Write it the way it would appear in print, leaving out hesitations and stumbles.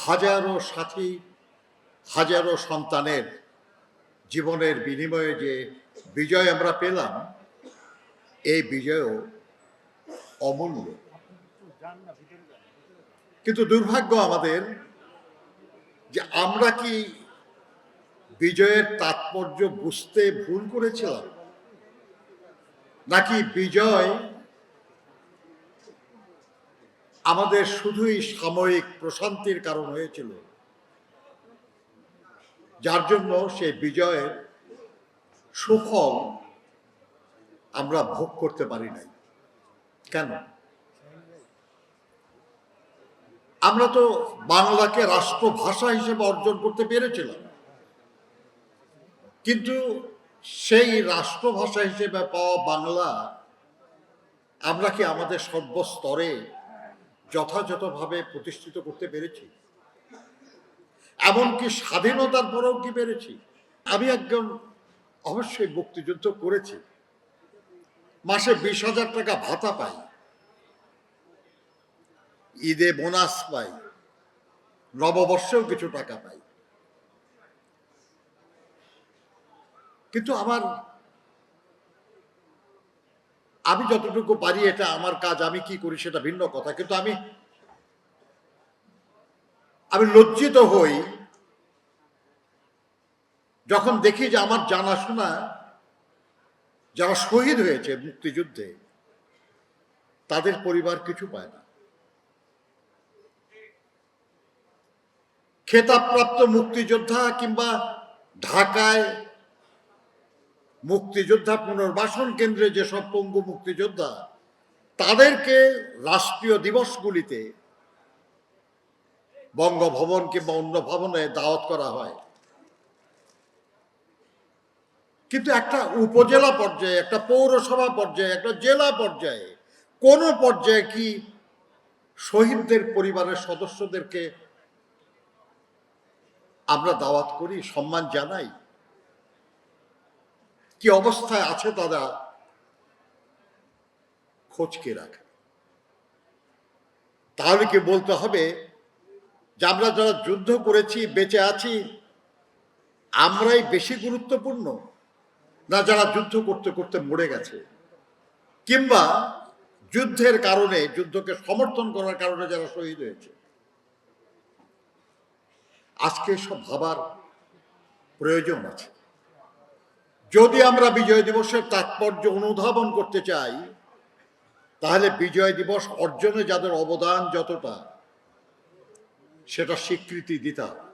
হাজারো সাথী, হাজারো সন্তানের জীবনের বিনিময়ে যে বিজয় আমরা পেলাম, এই বিজয়ও অমূল্য। কিন্তু দুর্ভাগ্য আমাদের যে আমরা কি বিজয়ের তাৎপর্য বুঝতে ভুল করেছিলাম, নাকি বিজয় আমাদের শুধুই সাময়িক প্রশান্তির কারণ হয়েছিল, যার জন্য সেই বিজয়ের সুফল আমরা ভোগ করতে পারি নাই? কেন? আমরা তো বাংলাকে রাষ্ট্রভাষা হিসেবে অর্জন করতে পেরেছিলাম, কিন্তু সেই রাষ্ট্রভাষা হিসেবে পাওয়া বাংলা আমরা কি আমাদের সর্বস্তরে যথাযথভাবে প্রতিষ্ঠিত করতে পেরেছি? এমনকি স্বাধীনতার পরেও কি পেরেছি? আমি একজন অবশ্যই মুক্তিযুদ্ধ করেছি, মাসে 20,000 টাকা ভাতা পাই, ঈদে বোনাস পাই, নববর্ষেও কিছু টাকা পাই। কিন্তু আমি যতটুকু পারি, এটা আমার কাজ, আমি কি করি সেটা ভিন্ন কথা, কিন্তু আমি লজ্জিত হই যখন দেখি যে আমার জানাশোনা যারা শহীদ হয়েছে মুক্তিযুদ্ধে, তাদের পরিবার কিছু পায় না। খেতাবপ্রাপ্ত মুক্তিযোদ্ধা কিংবা ঢাকায় মুক্তিযোদ্ধা পুনর্বাসন কেন্দ্রে যেসব পঙ্গু মুক্তিযোদ্ধা, তাদেরকে রাষ্ট্রীয় দিবসগুলিতে বঙ্গভবন কিংবা অন্য ভবনে দাওয়াত করা হয়, কিন্তু একটা উপজেলা পর্যায়ে, একটা পৌরসভা পর্যায়ে, একটা জেলা পর্যায়ে, কোন পর্যায়ে কি শহীদদের পরিবারের সদস্যদেরকে আমরা দাওয়াত করি, সম্মান জানাই? কি অবস্থায় আছে তারা খোঁজ কে রাখে? তাহলে কি বলতে হবে যে আমরা যারা যুদ্ধ করেছি, বেঁচে আছি, আমরাই বেশি গুরুত্বপূর্ণ, না যারা যুদ্ধ করতে করতে মরে গেছে, কিংবা যুদ্ধের কারণে, যুদ্ধকে সমর্থন করার কারণে যারা শহীদ হয়েছে? আজকে সব ভাবার প্রয়োজন আছে। যদি আমরা বিজয় দিবসের তাৎপর্য অনুধাবন করতে চাই, তাহলে বিজয় দিবস অর্জনে যাদের অবদান যতটা, সেটা স্বীকৃতি দিতে হবে।